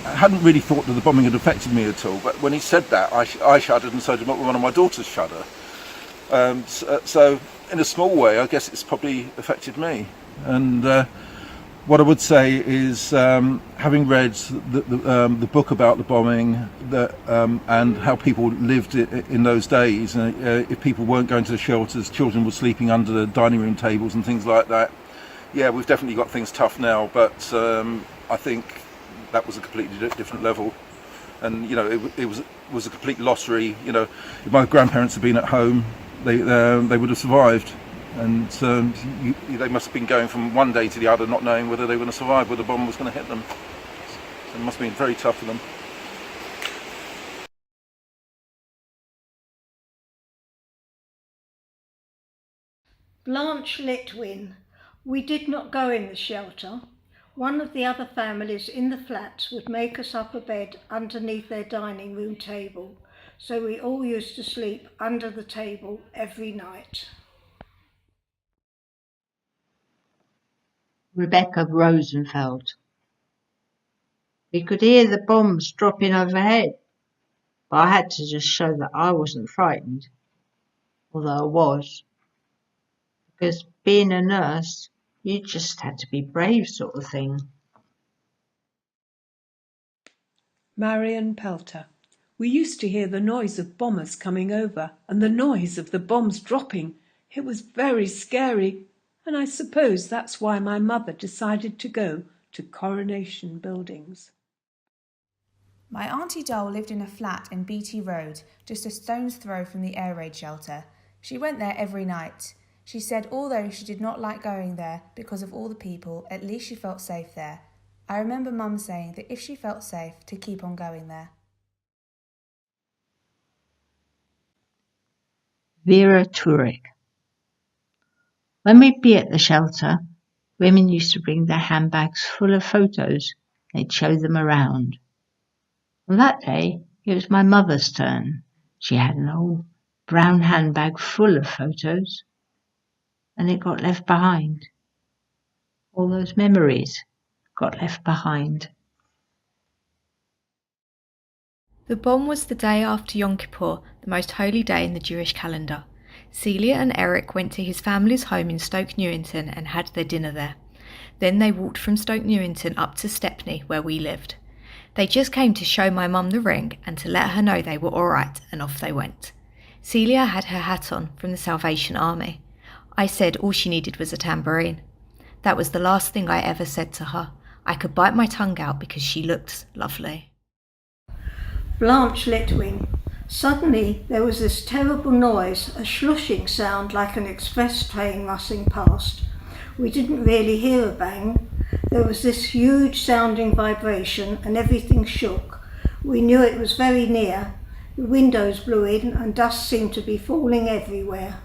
hadn't really thought that the bombing had affected me at all, but when he said that, I shuddered, and so did one of my daughters shudder. So in a small way, I guess it's probably affected me. And what I would say is, having read the book about the bombing and how people lived in those days, if people weren't going to the shelters, children were sleeping under the dining room tables and things like that. Yeah, we've definitely got things tough now, but I think that was a completely different level. And you know, it was a complete lottery. You know, if my grandparents had been at home, they would have survived. And they must have been going from one day to the other, not knowing whether they were going to survive, whether the bomb was going to hit them. So it must have been very tough for them. Blanche Litwin. We did not go in the shelter. One of the other families in the flats would make us up a bed underneath their dining room table, so we all used to sleep under the table every night. Rebecca Rosenfeld. We could hear the bombs dropping overhead, but I had to just show that I wasn't frightened, although I was. Because being a nurse, you just had to be brave, sort of thing. Marion Pelter. We used to hear the noise of bombers coming over and the noise of the bombs dropping. It was very scary, and I suppose that's why my mother decided to go to Coronation Buildings. My Auntie Dole lived in a flat in Beatty Road, just a stone's throw from the air raid shelter. She went there every night. She said although she did not like going there because of all the people, at least she felt safe there. I remember Mum saying that if she felt safe, to keep on going there. Vera Turek. When we'd be at the shelter, women used to bring their handbags full of photos. They'd show them around. On that day, it was my mother's turn. She had an old brown handbag full of photos, and it got left behind. All those memories got left behind. The bomb was the day after Yom Kippur, the most holy day in the Jewish calendar. Celia and Eric went to his family's home in Stoke Newington and had their dinner there. Then they walked from Stoke Newington up to Stepney, where we lived. They just came to show my mum the ring and to let her know they were all right, and off they went. Celia had her hat on from the Salvation Army. I said all she needed was a tambourine. That was the last thing I ever said to her. I could bite my tongue out because she looked lovely. Blanche Litwin. Suddenly there was this terrible noise, a slushing sound like an express train rushing past. We didn't really hear a bang. There was this huge sounding vibration and everything shook. We knew it was very near. The windows blew in and dust seemed to be falling everywhere.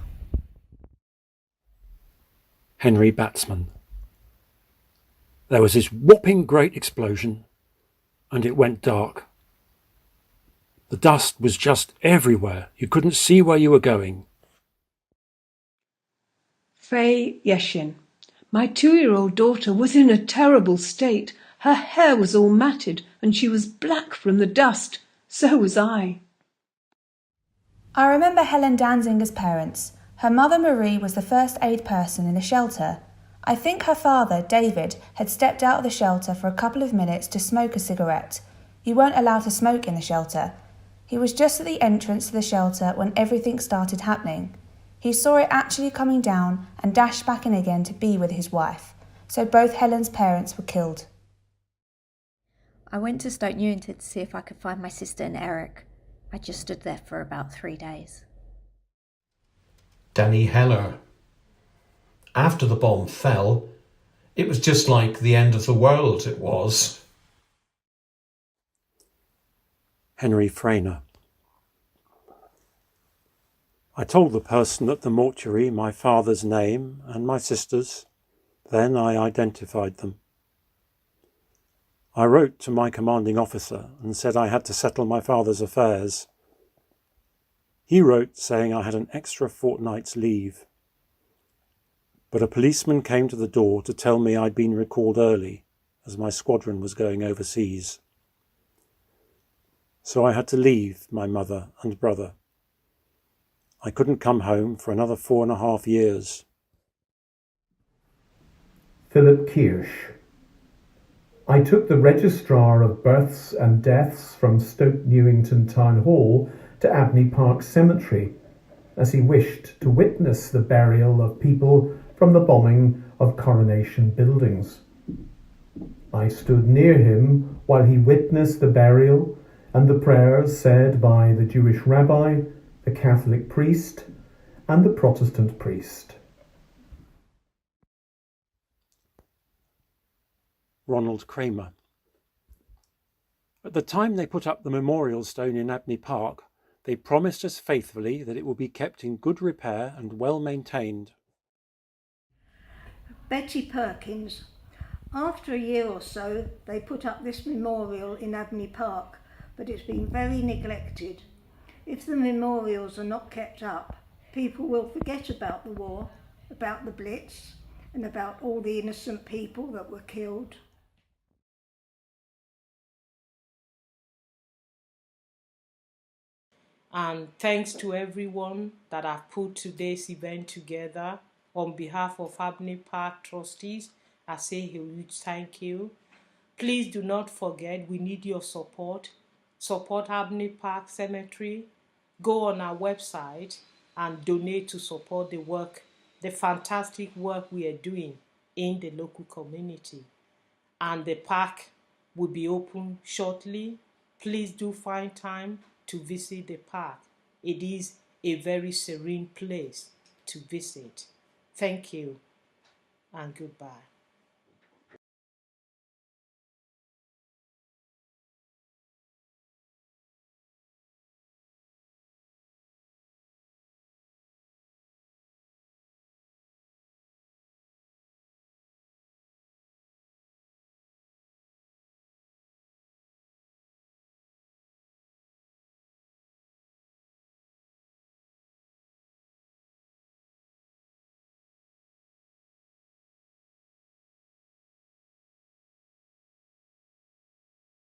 Henry Batsman. There was this whopping great explosion, and it went dark. The dust was just everywhere. You couldn't see where you were going. Faye Yeshin. My 2-year-old daughter was in a terrible state. Her hair was all matted and she was black from the dust. So was I. I remember Helen Danzinger's parents. Her mother Marie was the first aid person in the shelter. I think her father, David, had stepped out of the shelter for a couple of minutes to smoke a cigarette. You weren't allowed to smoke in the shelter. He was just at the entrance to the shelter when everything started happening. He saw it actually coming down and dashed back in again to be with his wife. So both Helen's parents were killed. I went to Stoke Newington to see if I could find my sister and Eric. I just stood there for about 3 days. Danny Heller. After the bomb fell, it was just like the end of the world, it was. Henry Frainer. I told the person at the mortuary my father's name and my sister's. Then I identified them. I wrote to my commanding officer and said I had to settle my father's affairs. He wrote saying I had an extra fortnight's leave. But a policeman came to the door to tell me I'd been recalled early, as my squadron was going overseas. So I had to leave my mother and brother. I couldn't come home for another 4.5 years. Philip Kirsch. I took the Registrar of Births and Deaths from Stoke Newington Town Hall to Abney Park Cemetery, as he wished to witness the burial of people from the bombing of Coronation Buildings. I stood near him while he witnessed the burial and the prayers said by the Jewish rabbi, the Catholic priest, and the Protestant priest. Ronald Kramer. At the time they put up the memorial stone in Abney Park, they promised us faithfully that it will be kept in good repair and well maintained. Betty Perkins. After a year or so, they put up this memorial in Abney Park, but it's been very neglected. If the memorials are not kept up, people will forget about the war, about the Blitz, and about all the innocent people that were killed. And thanks to everyone that have put today's event together. On behalf of Abney Park trustees, I say a huge thank you. Please do not forget, we need your support. Support Abney Park Cemetery. Go on our website and donate to support the work, the fantastic work we are doing in the local community. And the park will be open shortly. Please do find time to visit the park. It is a very serene place to visit. Thank you and goodbye.